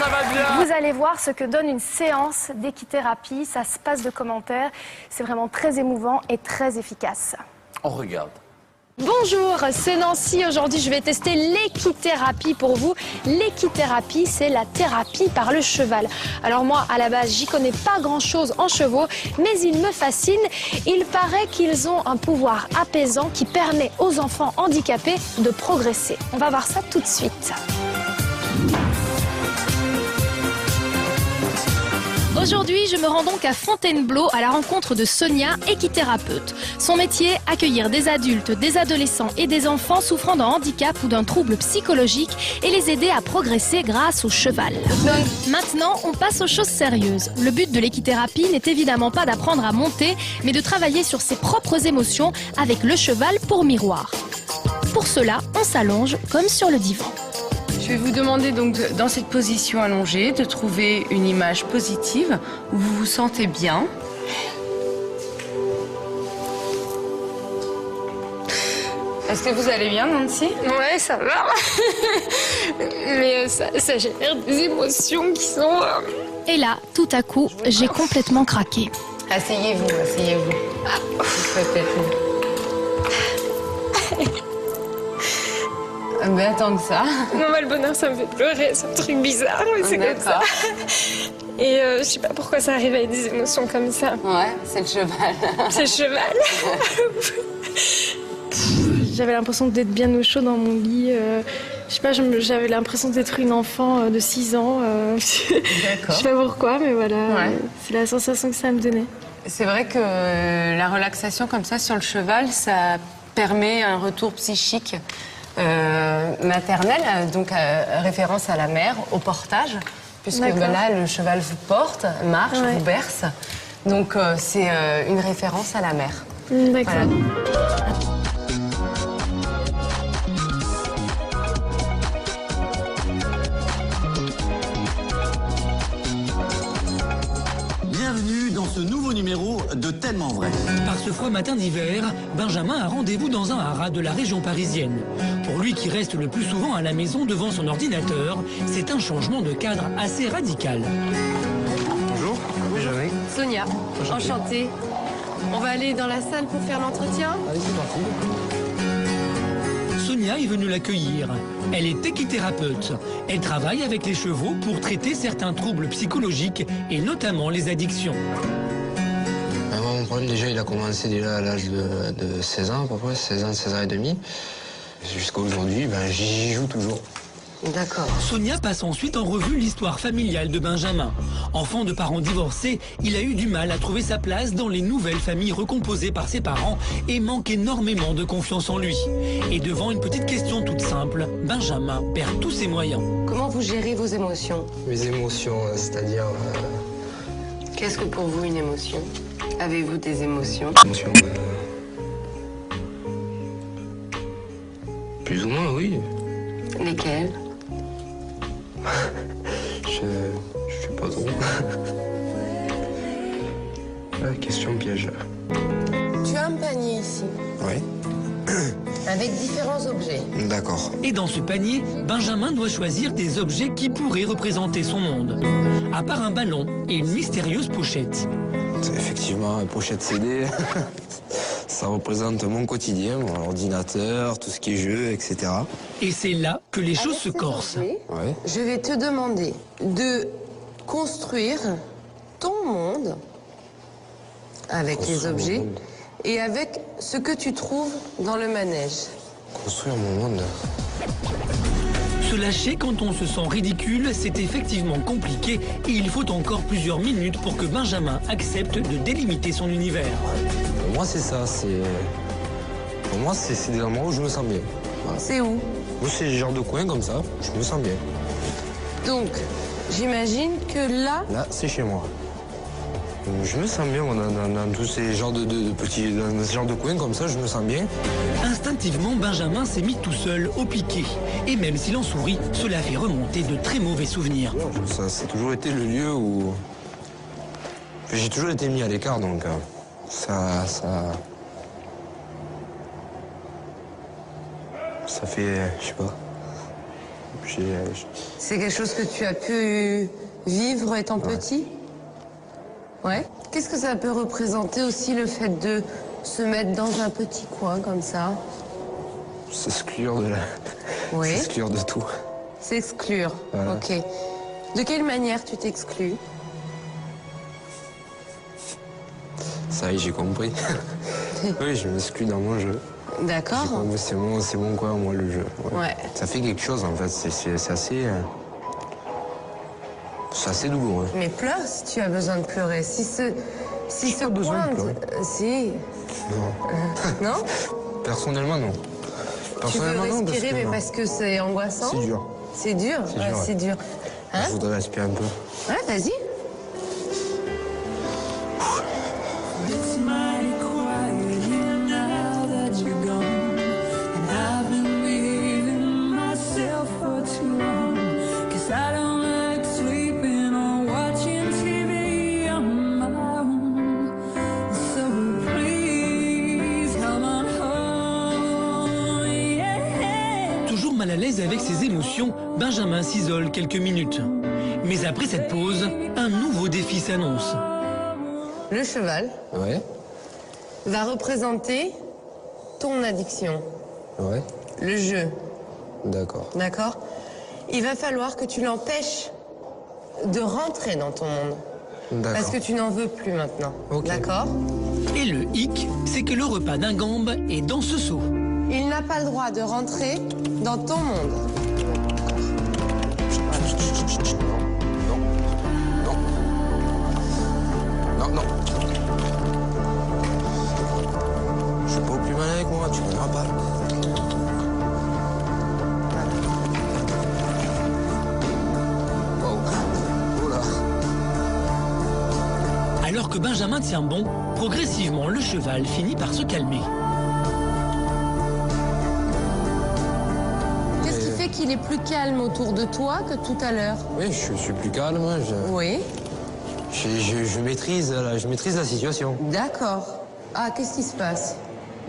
va bien. Vous allez voir ce que donne une séance d'équithérapie. Ça se passe de commentaires. C'est vraiment très émouvant et très efficace. On regarde. Bonjour, c'est Nancy. Aujourd'hui, je vais tester l'équithérapie pour vous. L'équithérapie, c'est la thérapie par le cheval. Alors moi, à la base, j'y connais pas grand-chose en chevaux, mais ils me fascinent. Il paraît qu'ils ont un pouvoir apaisant qui permet aux enfants handicapés de progresser. On va voir ça tout de suite. Aujourd'hui, je me rends donc à Fontainebleau à la rencontre de Sonia, équithérapeute. Son métier, accueillir des adultes, des adolescents et des enfants souffrant d'un handicap ou d'un trouble psychologique et les aider à progresser grâce au cheval. Maintenant, on passe aux choses sérieuses. Le but de l'équithérapie n'est évidemment pas d'apprendre à monter, mais de travailler sur ses propres émotions avec le cheval pour miroir. Pour cela, on s'allonge comme sur le divan. Je vais vous demander donc, dans cette position allongée, de trouver une image positive où vous vous sentez bien. Est-ce que vous allez bien, Nancy? Ouais, ça va. Mais ça génère des émotions qui sont... Et là, tout à coup, j'ai complètement craqué. Asseyez-vous, asseyez-vous. Peut-être. Ben, tant que ça. Non, mais le bonheur, ça me fait pleurer. C'est un truc bizarre, mais c'est comme ça. Et je sais pas pourquoi ça arrive avec des émotions comme ça. Ouais, c'est le cheval. C'est le cheval. J'avais l'impression d'être bien au chaud dans mon lit. Je sais pas, j'avais l'impression d'être une enfant de 6 ans. Je sais pas pourquoi, mais voilà. Ouais. C'est la sensation que ça me donnait. C'est vrai que la relaxation comme ça sur le cheval, ça permet un retour psychique maternel, donc référence à la mère, au portage, puisque ben là, le cheval vous porte, marche, vous berce. Donc c'est une référence à la mère. D'accord. Voilà. Bienvenue dans ce nouveau numéro de Tellement Vrai. Par ce froid matin d'hiver, Benjamin a rendez-vous dans un haras de la région parisienne. Pour lui qui reste le plus souvent à la maison devant son ordinateur, c'est un changement de cadre assez radical. Bonjour, Benjamin. Sonia, enchantée. On va aller dans la salle pour faire l'entretien. Allez, c'est parti. Sonia est venue l'accueillir. Elle est équithérapeute. Elle travaille avec les chevaux pour traiter certains troubles psychologiques et notamment les addictions. Mon problème, déjà, il a commencé déjà à l'âge de 16 ans, à peu près, 16 ans et demi. Jusqu'à aujourd'hui, j'y joue toujours. D'accord. Sonia passe ensuite en revue l'histoire familiale de Benjamin. Enfant de parents divorcés, il a eu du mal à trouver sa place dans les nouvelles familles recomposées par ses parents et manque énormément de confiance en lui. Et devant une petite question toute simple, Benjamin perd tous ses moyens. Comment vous gérez vos émotions? Mes émotions, c'est-à-dire... Qu'est-ce que pour vous une émotion? Avez-vous des émotions? Plus ou moins, oui. Lesquelles? Je sais pas trop. Question piège. Tu as un panier ici, Oui. avec différents objets. D'accord. Et dans ce panier, Benjamin doit choisir des objets qui pourraient représenter son monde. À part un ballon et une mystérieuse pochette. Effectivement, pochette CD, ça représente mon quotidien, mon ordinateur, tout ce qui est jeu, etc. Et c'est là que les choses se corsent. Ouais. Je vais te demander de construire ton monde avec les objets et avec ce que tu trouves dans le manège. Construire mon monde. Se lâcher quand on se sent ridicule, c'est effectivement compliqué et il faut encore plusieurs minutes pour que Benjamin accepte de délimiter son univers. Pour moi, c'est ça. Pour moi, c'est des endroits où je me sens bien. Voilà. C'est où? Moi, c'est le genre de coin comme ça, je me sens bien. Donc, j'imagine que là... Là, c'est chez moi. Je me sens bien dans tous ces genres de petits... Dans ce genre de coin comme ça, je me sens bien. Instinctivement, Benjamin s'est mis tout seul au piquet. Et même s'il en sourit, cela fait remonter de très mauvais souvenirs. Ça, c'est toujours été le lieu où... J'ai toujours été mis à l'écart, donc ça fait, je sais pas... C'est quelque chose que tu as pu vivre étant petit? Ouais. Qu'est-ce que ça peut représenter aussi le fait de se mettre dans un petit coin comme ça? S'exclure Oui. S'exclure de tout. S'exclure. Voilà. Ok. De quelle manière tu t'exclus? Ça y est, j'ai compris. Oui, je m'exclus dans mon jeu. D'accord. C'est mon coin, moi, le jeu. Ouais. Ça fait quelque chose, en fait. C'est assez... c'est assez douloureux. Mais pleure si tu as besoin de pleurer. Si ce pas besoin de point... pleurer. Si. Non. Non? Personnellement, non. Tu veux Personnellement, non, respirer, mais non. parce que c'est angoissant? C'est dur. C'est dur? C'est Ouais, dur, ouais. c'est dur. Hein? Je voudrais respirer un peu. Ouais, vas-y. It's mighty quiet here now that you're gone, and I've been leaving myself for too long, 'cause I don't like sleeping or watching TV on my own. So please come on home, yeah. Toujours mal à l'aise avec ses émotions, Benjamin s'isole quelques minutes. Mais après cette pause, un nouveau défi s'annonce. Le cheval Ouais, va représenter ton addiction, ouais, le jeu, d'accord. d'accord? Il va falloir que tu l'empêches de rentrer dans ton monde. Parce D'accord. que tu n'en veux plus maintenant. Ok. D'accord? Et le hic, c'est que le repas d'Ingambe est dans ce seau. Il n'a pas le droit de rentrer dans ton monde. Non. Je suis pas au plus mal avec moi, tu connais pas. Wow. Oh là. Alors que Benjamin tient bon, progressivement le cheval finit par se calmer. Qu'est-ce qui fait qu'il est plus calme autour de toi que tout à l'heure? Oui, je suis plus calme. Oui. Je maîtrise la situation. D'accord. Ah, qu'est-ce qui se passe?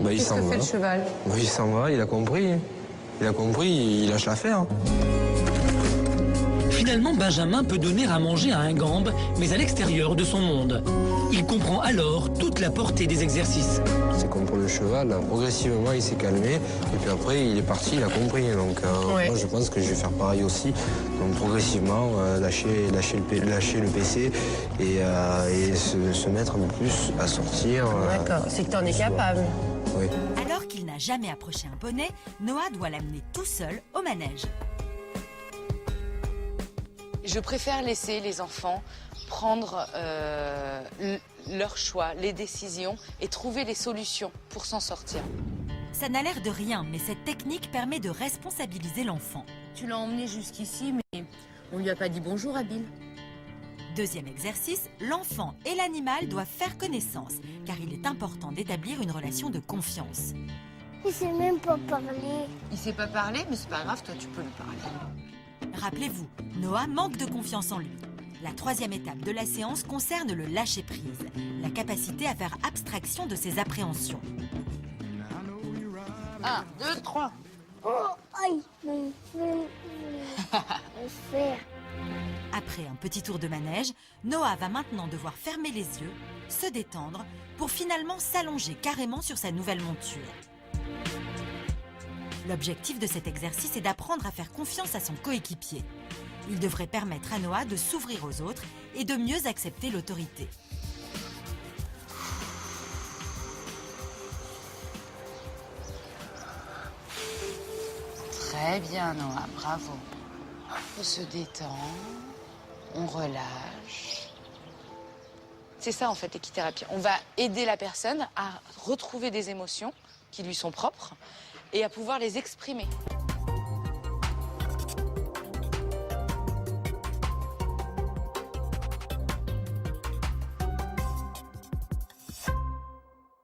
Bah, il Qu'est-ce s'en que va. fait le cheval? Bah, il s'en va, il a compris. Il a compris, il lâche l'affaire. Finalement, Benjamin peut donner à manger à Ingambe, mais à l'extérieur de son monde. Il comprend alors toute la portée des exercices. C'est comme pour le cheval, là, progressivement il s'est calmé, et puis après il est parti, il a compris. Donc Ouais. moi je pense que je vais faire pareil aussi. Donc progressivement lâcher le PC et se mettre un peu plus à sortir. D'accord. C'est que tu en es capable. Oui. Alors qu'il n'a jamais approché un poney, Noah doit l'amener tout seul au manège. Je préfère laisser les enfants prendre leurs choix, les décisions et trouver les solutions pour s'en sortir. Ça n'a l'air de rien, mais cette technique permet de responsabiliser l'enfant. Tu l'as emmené jusqu'ici, mais on lui a pas dit bonjour à Bill. Deuxième exercice, l'enfant et l'animal doivent faire connaissance, car il est important d'établir une relation de confiance. Il sait même pas parler. Il sait pas parler, mais c'est pas grave, toi tu peux lui parler. Rappelez-vous, Noah manque de confiance en lui. La troisième étape de la séance concerne le lâcher-prise, la capacité à faire abstraction de ses appréhensions. 1, 2, 3. Oh, aïe, je faire. Après un petit tour de manège, Noah va maintenant devoir fermer les yeux, se détendre, pour finalement s'allonger carrément sur sa nouvelle monture. L'objectif de cet exercice est d'apprendre à faire confiance à son coéquipier. Il devrait permettre à Noah de s'ouvrir aux autres et de mieux accepter l'autorité. Très bien, Noah, bravo. On se détend, on relâche. C'est ça, en fait, l'équithérapie. On va aider la personne à retrouver des émotions qui lui sont propres et à pouvoir les exprimer.